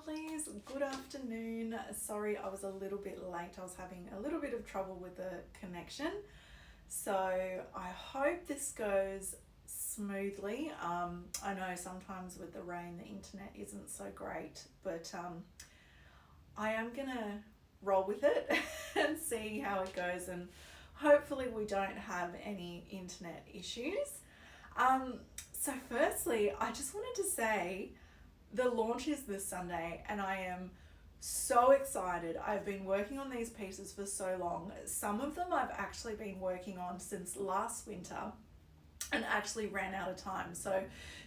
lovelies, good afternoon. Sorry I was a little bit late. I was having a little bit of trouble with the connection. So I hope this goes smoothly. I know sometimes with the rain the internet isn't so great, but I am gonna roll with it and see how it goes, and hopefully we don't have any internet issues. So firstly, I just wanted to say the launch is this Sunday and I am so excited. I've been working on these pieces for so long. Some of them I've actually been working on since last winter and actually ran out of time. So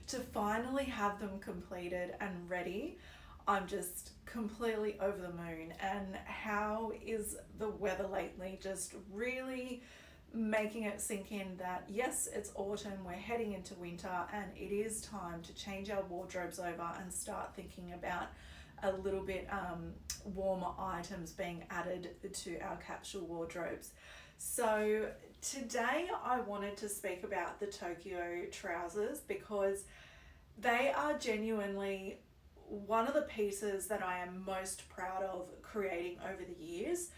to finally have them completed and ready, I'm just completely over the moon. And how is the weather lately just really making it sink in that yes, it's autumn, we're heading into winter, and it is time to change our wardrobes over and start thinking about a little bit warmer items being added to our capsule wardrobes. So today I wanted to speak about the Tokyo trousers because they are genuinely one of the pieces that I am most proud of creating over the years.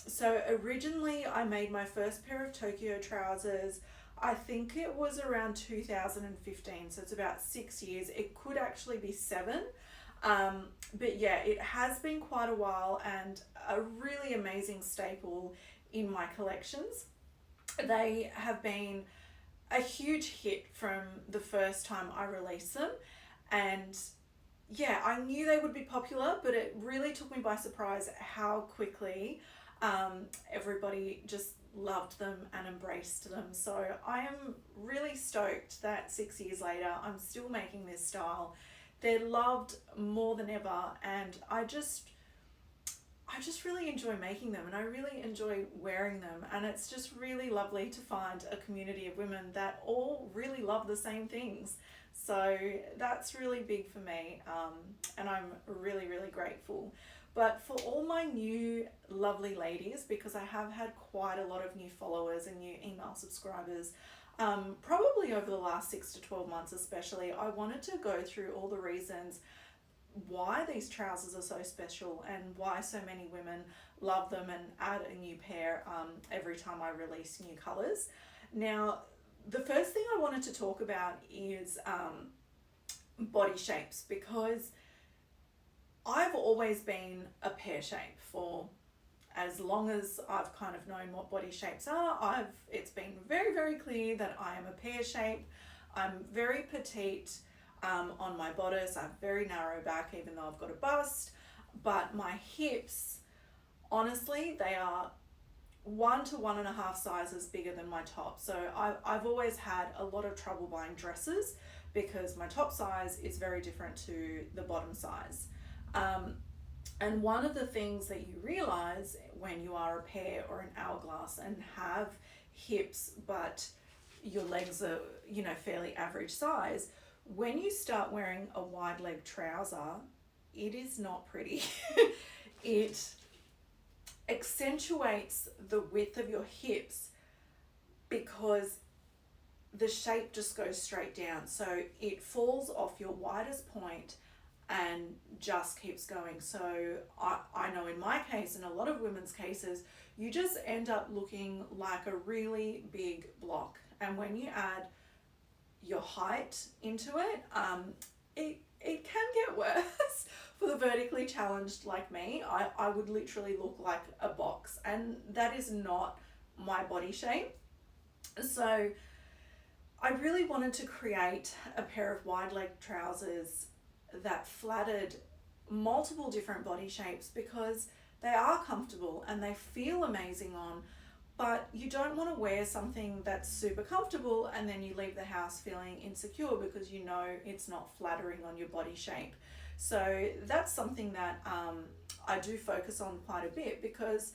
So originally I made my first pair of Tokyo trousers, I think it was around 2015, so it's about 6 years. It could actually be 7. But yeah, it has been quite a while and a really amazing staple in my collections. They have been a huge hit from the first time I released them, and yeah, I knew they would be popular, but it really took me by surprise how quickly everybody just loved them and embraced them. So I am really stoked that 6 years later I'm still making this style. They're loved more than ever, and I just really enjoy making them and I really enjoy wearing them, and it's just really lovely to find a community of women that all really love the same things. So that's really big for me, and I'm really, really grateful. But for all my new lovely ladies, because I have had quite a lot of new followers and new email subscribers, probably over the last 6 to 12 months especially, I wanted to go through all the reasons why these trousers are so special and why so many women love them and add a new pair every time I release new colours. Now, the first thing I wanted to talk about is body shapes, because I've always been a pear shape for as long as I've kind of known what body shapes are. It's been very, very clear that I am a pear shape. I'm very petite on my bodice. I have very narrow back, even though I've got a bust. But my hips, honestly, they are 1 to 1.5 sizes bigger than my top. So I've always had a lot of trouble buying dresses because my top size is very different to the bottom size. And one of the things that you realize when you are a pear or an hourglass and have hips but your legs are, fairly average size, when you start wearing a wide leg trouser, it is not pretty. It accentuates the width of your hips because the shape just goes straight down. So it falls off your widest point and just keeps going. So I know in my case, in a lot of women's cases, you just end up looking like a really big block. And when you add your height into it, it can get worse. For the vertically challenged like me, I would literally look like a box, and that is not my body shape. So I really wanted to create a pair of wide leg trousers that flattered multiple different body shapes, because they are comfortable and they feel amazing on, but you don't want to wear something that's super comfortable and then you leave the house feeling insecure because you know it's not flattering on your body shape. So that's something that I do focus on quite a bit, because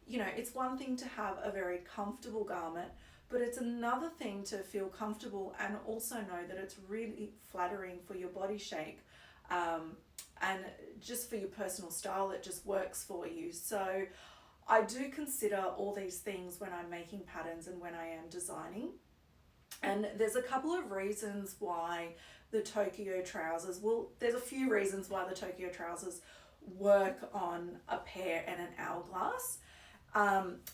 it's one thing to have a very comfortable garment, but it's another thing to feel comfortable and also know that it's really flattering for your body shape, and just for your personal style, it just works for you. So I do consider all these things when I'm making patterns and when I am designing. And there's a couple of reasons why the Tokyo trousers, well, there's a few reasons why the Tokyo trousers work on a pear and an hourglass.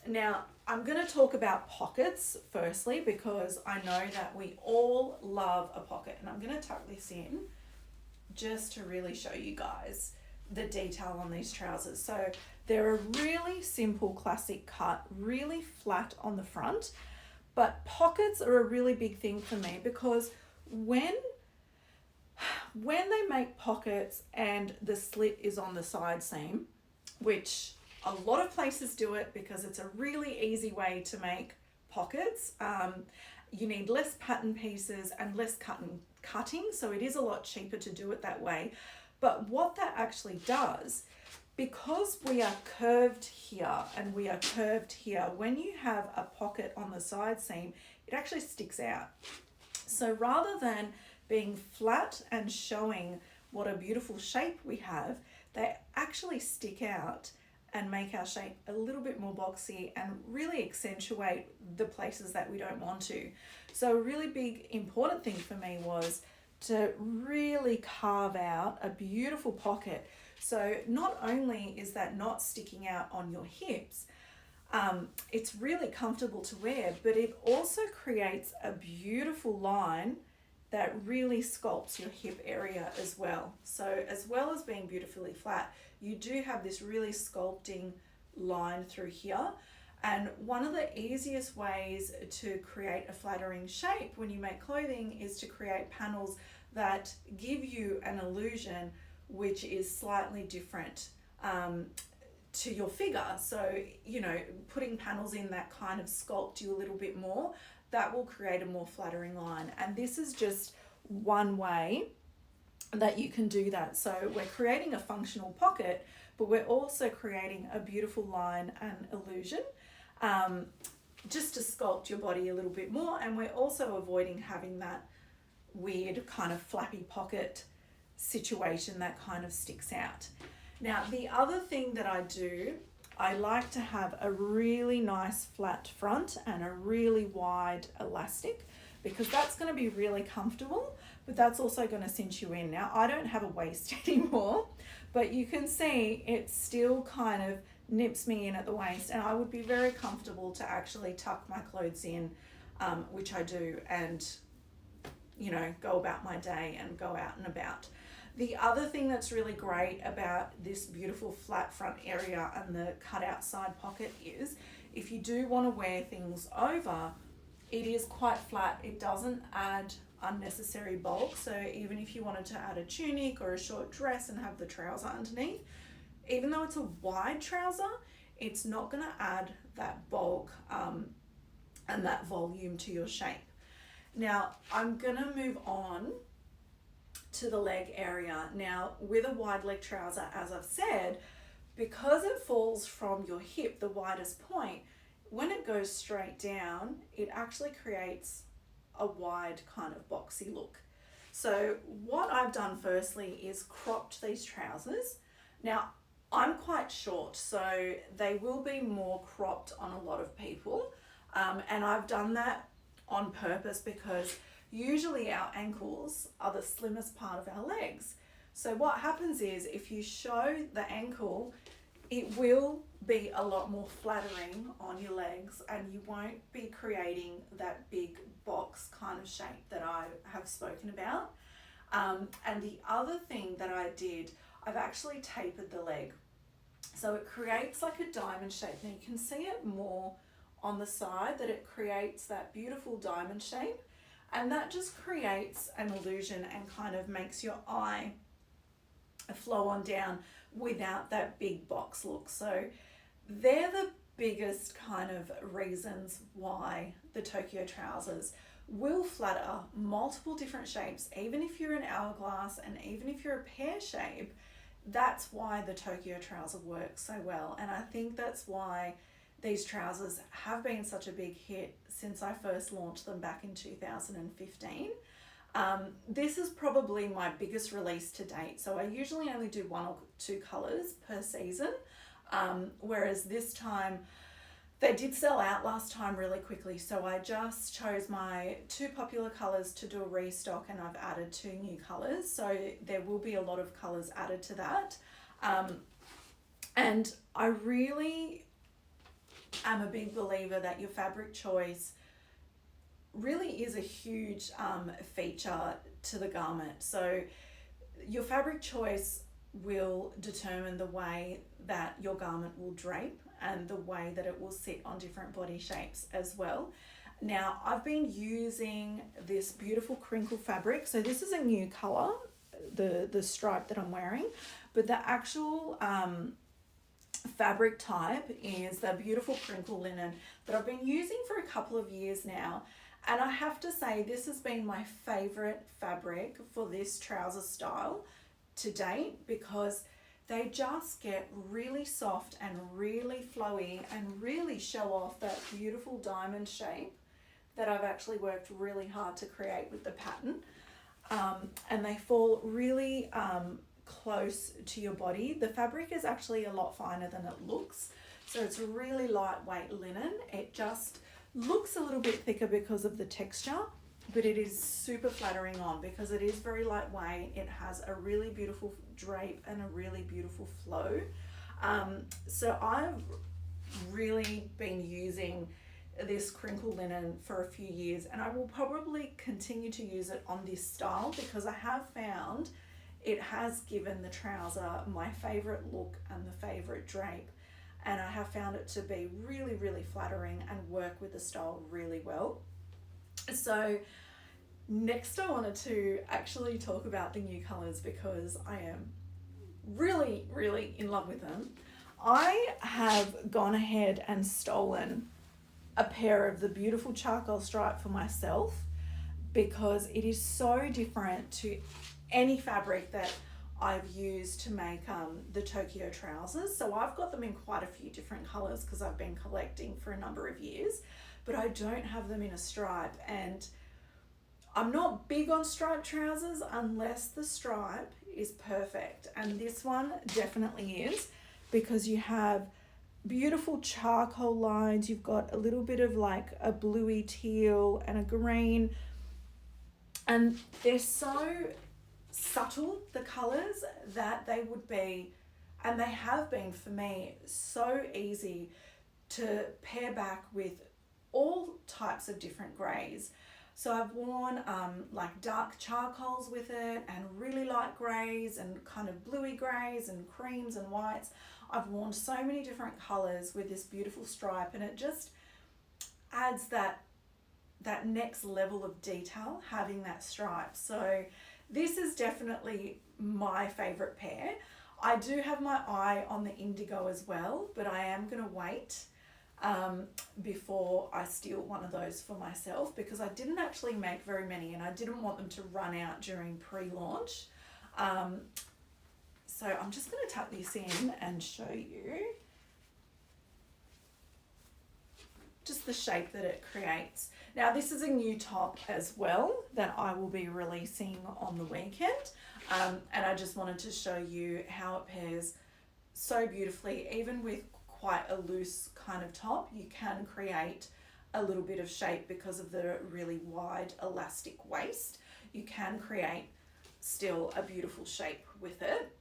Now, I'm going to talk about pockets firstly, because I know that we all love a pocket. And I'm going to tuck this in just to really show you guys the detail on these trousers. So they're a really simple classic cut, really flat on the front. But pockets are a really big thing for me, because when they make pockets and the slit is on the side seam, which a lot of places do it because it's a really easy way to make pockets. You need less pattern pieces and less cutting, so it is a lot cheaper to do it that way. But what that actually does, because we are curved here and we are curved here, when you have a pocket on the side seam, it actually sticks out. So rather than being flat and showing what a beautiful shape we have, they actually stick out and make our shape a little bit more boxy and really accentuate the places that we don't want to. So a really big important thing for me was to really carve out a beautiful pocket. So not only is that not sticking out on your hips, it's really comfortable to wear, but it also creates a beautiful line that really sculpts your hip area as well. So as well as being beautifully flat, you do have this really sculpting line through here. And one of the easiest ways to create a flattering shape when you make clothing is to create panels that give you an illusion which is slightly different to your figure. So, you know, putting panels in that kind of sculpt you a little bit more, that will create a more flattering line. And this is just one way that you can do that. So we're creating a functional pocket, but we're also creating a beautiful line and illusion, just to sculpt your body a little bit more. And we're also avoiding having that weird kind of flappy pocket situation that kind of sticks out. Now, the other thing that I do, I like to have a really nice flat front and a really wide elastic, because that's going to be really comfortable, but that's also going to cinch you in. Now, I don't have a waist anymore, but you can see it still kind of nips me in at the waist, and I would be very comfortable to actually tuck my clothes in, which I do, and, you know, go about my day and go out and about. The other thing that's really great about this beautiful flat front area and the cutout side pocket is, if you do want to wear things over, it is quite flat. It doesn't add unnecessary bulk. So even if you wanted to add a tunic or a short dress and have the trouser underneath, even though it's a wide trouser, it's not going to add that bulk and that volume to your shape. Now, I'm going to move on to the leg area. Now, with a wide leg trouser, as I've said, because it falls from your hip, the widest point, when it goes straight down, it actually creates a wide kind of boxy look. So what I've done firstly is cropped these trousers. Now, I'm quite short, so they will be more cropped on a lot of people. And I've done that on purpose because usually our ankles are the slimmest part of our legs. So what happens is, if you show the ankle, it will be a lot more flattering on your legs, and you won't be creating that big box kind of shape that I have spoken about. And the other thing that I did, I've actually tapered the leg. So it creates like a diamond shape. Now you can see it more on the side, that it creates that beautiful diamond shape. And that just creates an illusion and kind of makes your eye flow on down without that big box look. So they're the biggest kind of reasons why the Tokyo trousers will flatter multiple different shapes. Even if you're an hourglass and even if you're a pear shape, that's why the Tokyo trouser works so well. And I think that's why these trousers have been such a big hit since I first launched them back in 2015. This is probably my biggest release to date. So I usually only do 1 or 2 colors per season, whereas this time They did sell out last time really quickly, so I just chose my 2 popular colours to do a restock, and I've added 2 new colours, so there will be a lot of colours added to that. And I really am a big believer that your fabric choice really is a huge feature to the garment. So your fabric choice will determine the way that your garment will drape and the way that it will sit on different body shapes as well. Now, I've been using this beautiful crinkle fabric. So this is a new color, the stripe that I'm wearing, but the actual fabric type is the beautiful crinkle linen that I've been using for a couple of years now. And I have to say, this has been my favorite fabric for this trouser style to date, because they just get really soft and really flowy and really show off that beautiful diamond shape that I've actually worked really hard to create with the pattern. And they fall really close to your body. The fabric is actually a lot finer than it looks. So it's a really lightweight linen. It just looks a little bit thicker because of the texture, but it is super flattering on because it is very lightweight. It has a really beautiful drape and a really beautiful flow. So I've really been using this crinkle linen for a few years, and I will probably continue to use it on this style because I have found it has given the trouser my favorite look and the favorite drape, and I have found it to be really, really flattering and work with the style really well. So next I wanted to actually talk about the new colors because I am really, really in love with them. I have gone ahead and stolen a pair of the beautiful charcoal stripe for myself because it is so different to any fabric that I've used to make the Tokyo trousers. So I've got them in quite a few different colors because I've been collecting for a number of years, but I don't have them in a stripe, and I'm not big on striped trousers unless the stripe is perfect, and this one definitely is because you have beautiful charcoal lines. You've got a little bit of like a bluey teal and a green, and they're so subtle, the colors, that they would be, and they have been for me, so easy to pair back with all types of different grays. So I've worn like dark charcoals with it and really light grays and kind of bluey grays and creams and whites. I've worn so many different colors with this beautiful stripe, and it just adds that next level of detail having that stripe. So this is definitely my favorite pair. I do have my eye on the indigo as well, but I am going to wait before I steal one of those for myself because I didn't actually make very many and I didn't want them to run out during pre-launch. So I'm just going to tuck this in and show you just the shape that it creates. Now this is a new top as well that I will be releasing on the weekend, and I just wanted to show you how it pairs so beautifully. Even with quite a loose kind of top, you can create a little bit of shape because of the really wide elastic waist. You can create still a beautiful shape with it.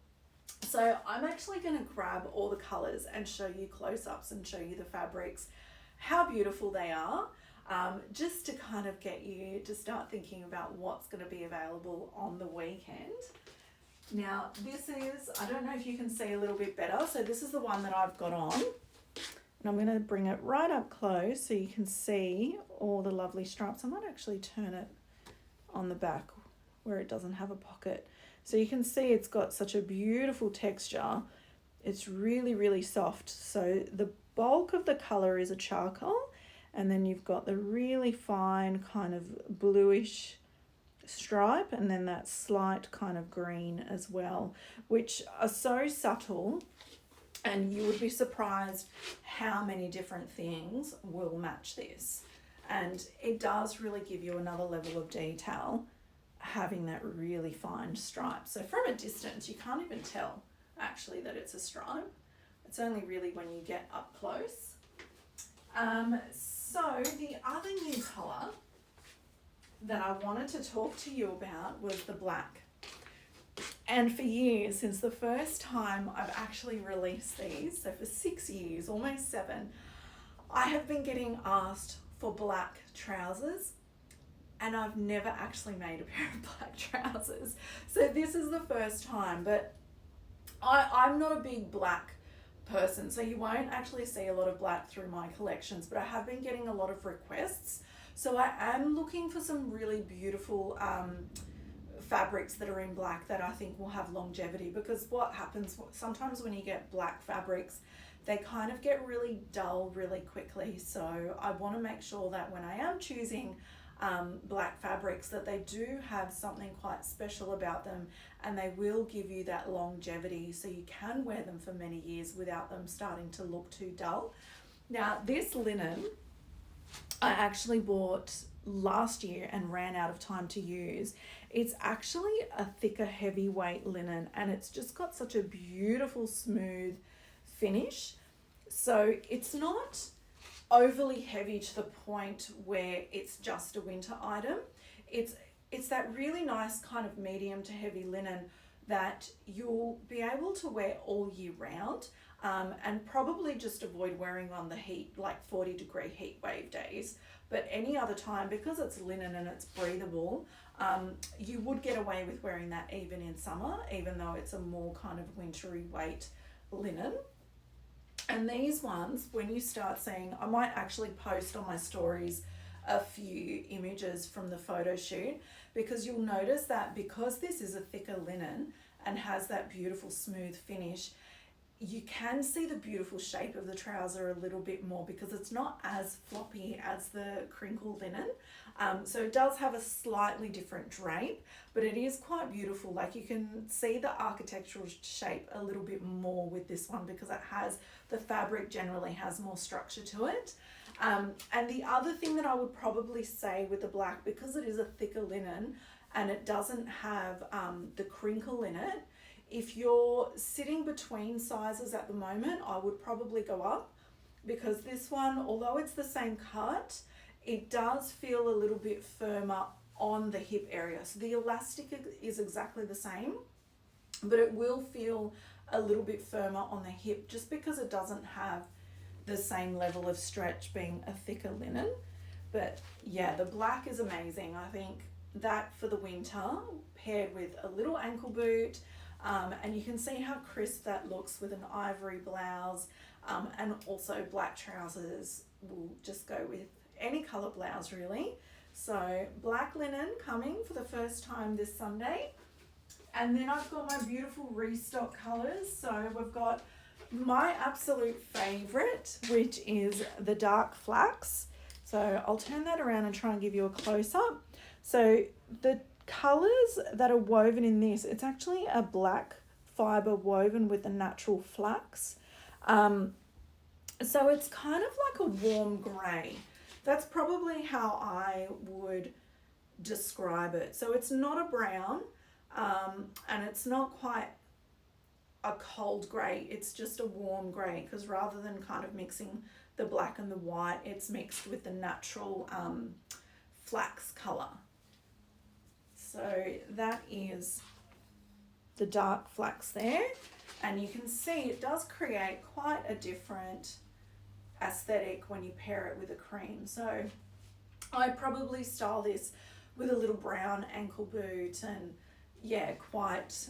So I'm actually going to grab all the colors and show you close-ups and show you the fabrics, how beautiful they are, just to kind of get you to start thinking about what's going to be available on the weekend. Now this is, I don't know if you can see a little bit better, so this is the one that I've got on, and I'm going to bring it right up close so you can see all the lovely stripes. I might actually turn it on the back where it doesn't have a pocket. So you can see it's got such a beautiful texture. It's really, really soft. So the bulk of the color is a charcoal, and then you've got the really fine kind of bluish stripe, and then that slight kind of green as well, which are so subtle, and you would be surprised how many different things will match this. And it does really give you another level of detail having that really fine stripe. So from a distance you can't even tell actually that it's a stripe. It's only really when you get up close. So the other new colour that I wanted to talk to you about was the black. And for years, since the first time I've actually released these, so for 6 years, almost 7, I have been getting asked for black trousers, and I've never actually made a pair of black trousers. So this is the first time, but I'm not a big black person, so you won't actually see a lot of black through my collections, but I have been getting a lot of requests. So I am looking for some really beautiful fabrics that are in black that I think will have longevity, because what happens sometimes when you get black fabrics, they kind of get really dull really quickly. So I want to make sure that when I am choosing black fabrics, that they do have something quite special about them, and they will give you that longevity so you can wear them for many years without them starting to look too dull. Now this linen I actually bought last year and ran out of time to use. It's actually a thicker heavyweight linen, and it's just got such a beautiful smooth finish. So it's not overly heavy to the point where it's just a winter item. It's that really nice kind of medium to heavy linen that you'll be able to wear all year round, and probably just avoid wearing on the heat, like 40-degree heat wave days. But any other time, because it's linen and it's breathable, you would get away with wearing that even in summer, even though it's a more kind of wintry weight linen. And these ones, when you start seeing, I might actually post on my stories a few images from the photo shoot, because you'll notice that because this is a thicker linen and has that beautiful smooth finish, you can see the beautiful shape of the trouser a little bit more, because it's not as floppy as the crinkle linen. So it does have a slightly different drape, but it is quite beautiful. Like you can see the architectural shape a little bit more with this one, because it has, the fabric generally has more structure to it. And the other thing that I would probably say with the black, because it is a thicker linen and it doesn't have the crinkle in it, if you're sitting between sizes at the moment, I would probably go up, because this one, although it's the same cut, it does feel a little bit firmer on the hip area. So the elastic is exactly the same, but it will feel a little bit firmer on the hip, just because it doesn't have the same level of stretch being a thicker linen. But yeah, the black is amazing. I think that for the winter, paired with a little ankle boot, and you can see how crisp that looks with an ivory blouse, and also black trousers will just go with any colour blouse really. So black linen coming for the first time this Sunday. And then I've got my beautiful restock colours. So we've got my absolute favourite, which is the dark flax. So I'll turn that around and try and give you a close-up. So the colours that are woven in this, it's actually a black fibre woven with the natural flax. So it's kind of like a warm grey. That's probably how I would describe it. So it's not a brown, and it's not quite a cold grey. It's just a warm grey, because rather than kind of mixing the black and the white, it's mixed with the natural flax colour. So that is the dark flax there, and you can see it does create quite a different aesthetic when you pair it with a cream. So I probably style this with a little brown ankle boot, and yeah, quite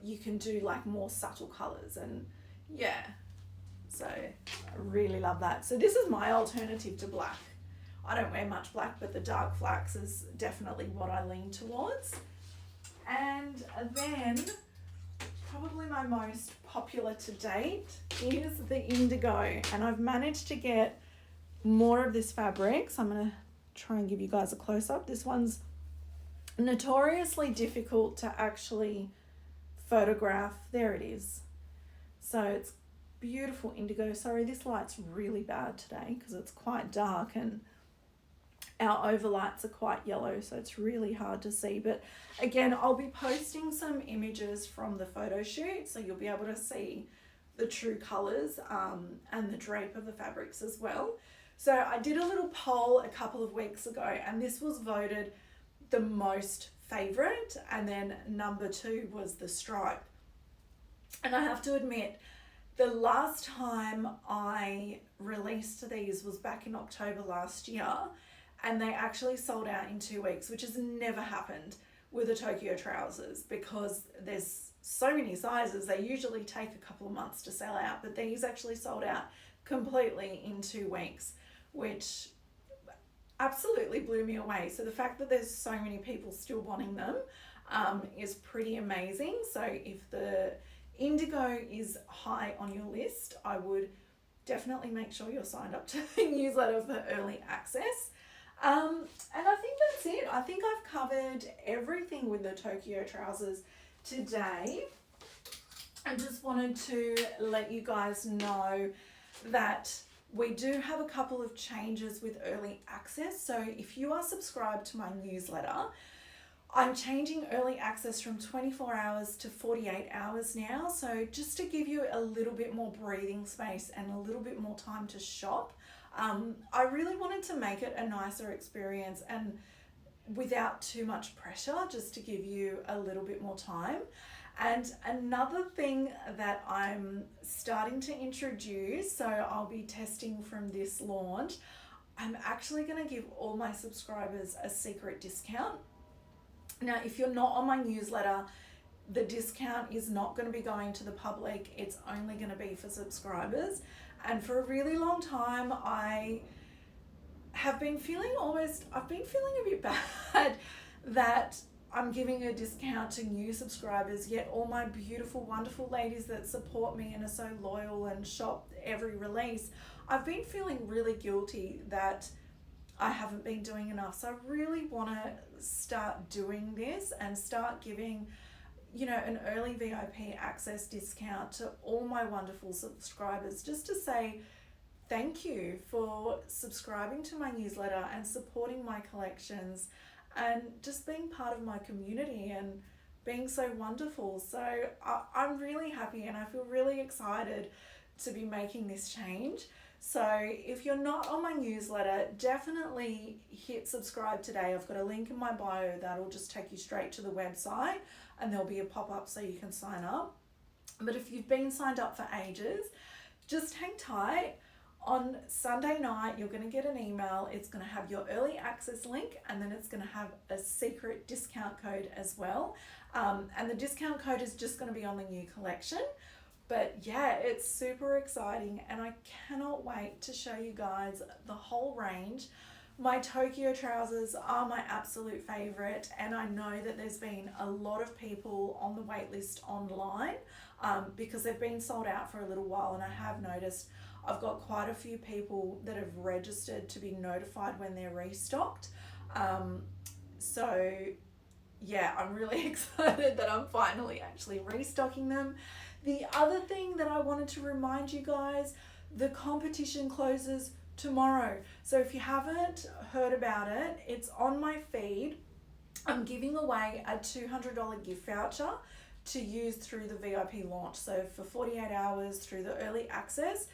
you can do like more subtle colours, and yeah, so I really love that. So this is my alternative to black. I don't wear much black, but the dark flax is definitely what I lean towards. And then probably my most popular to date is the indigo, and I've managed to get more of this fabric, so I'm going to try and give you guys a close-up. This one's notoriously difficult to actually photograph. There it is. So it's beautiful indigo. Sorry, this light's really bad today because it's quite dark, and our overlights are quite yellow, so it's really hard to see. But again, I'll be posting some images from the photo shoot, so you'll be able to see the true colours and the drape of the fabrics as well. So I did a little poll a couple of weeks ago, and this was voted the most favourite, and then number 2 was the stripe. And I have to admit, the last time I released these was back in October last year, and they actually sold out in 2 weeks, which has never happened with the Tokyo trousers because there's so many sizes. They usually take a couple of months to sell out, but these actually sold out completely in 2 weeks, which absolutely blew me away. So the fact that there's so many people still wanting them is pretty amazing. So if the indigo is high on your list, I would definitely make sure you're signed up to the newsletter for early access. And I think that's it. I think I've covered everything with the Tokyo trousers today. I just wanted to let you guys know that we do have a couple of changes with early access. So if you are subscribed to my newsletter, I'm changing early access from 24 hours to 48 hours now. So just to give you a little bit more breathing space and a little bit more time to shop. I really wanted to make it a nicer experience and without too much pressure, just to give you a little bit more time. And another thing that I'm starting to introduce, so I'll be testing from this launch, I'm actually going to give all my subscribers a secret discount. Now, if you're not on my newsletter, the discount is not going to be going to the public. It's only going to be for subscribers. And for a really long time, I have been feeling I've been feeling a bit bad that I'm giving a discount to new subscribers, yet all my beautiful, wonderful ladies that support me and are so loyal and shop every release, I've been feeling really guilty that I haven't been doing enough. So I really want to start doing this and start giving, you know, an early VIP access discount to all my wonderful subscribers, just to say thank you for subscribing to my newsletter and supporting my collections and just being part of my community and being so wonderful. So I'm really happy and I feel really excited to be making this change. So if you're not on my newsletter, definitely hit subscribe today. I've got a link in my bio that'll just take you straight to the website, and there'll be a pop-up so you can sign up. But if you've been signed up for ages, just hang tight. On Sunday night, you're going to get an email. It's going to have your early access link, and then it's going to have a secret discount code as well. And the discount code is just going to be on the new collection. But yeah, it's super exciting, and I cannot wait to show you guys the whole range. My Tokyo trousers are my absolute favorite, and I know that there's been a lot of people on the wait list online because they've been sold out for a little while, and I have noticed I've got quite a few people that have registered to be notified when they're restocked. So yeah, I'm really excited that I'm finally actually restocking them. The other thing that I wanted to remind you guys, the competition closes tomorrow. So if you haven't heard about it, it's on my feed. I'm giving away a $200 gift voucher to use through the VIP launch. So for 48 hours through the early access,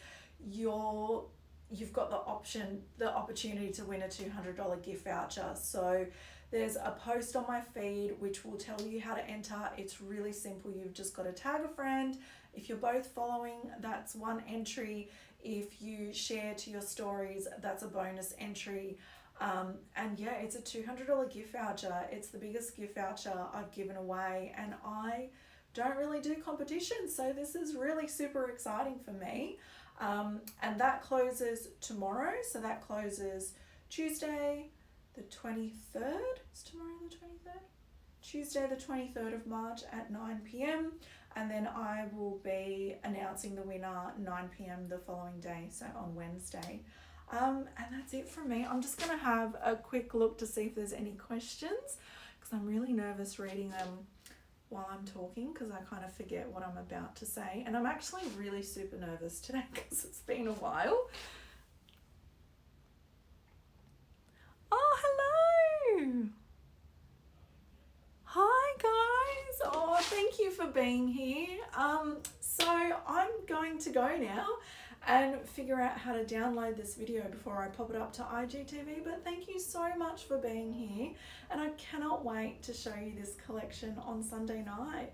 you've got the opportunity to win a $200 gift voucher. So there's a post on my feed which will tell you how to enter. It's really simple. You've just got to tag a friend. If you're both following, that's one entry. If you share to your stories, that's a bonus entry. And yeah, it's a $200 gift voucher. It's the biggest gift voucher I've given away, and I don't really do competitions, so this is really super exciting for me. And that closes tomorrow. So that closes Tuesday the 23rd. Is tomorrow the 23rd? Tuesday the 23rd of March at 9 p.m. And then I will be announcing the winner 9 p.m. the following day, so on Wednesday. And that's it from me. I'm just going to have a quick look to see if there's any questions, because I'm really nervous reading them while I'm talking because I kind of forget what I'm about to say. And I'm actually really super nervous today because it's been a while. Oh, hello. Hi, guys. Oh, thank you for being here. So I'm going to go now and figure out how to download this video before I pop it up to IGTV, but thank you so much for being here, and I cannot wait to show you this collection on Sunday night.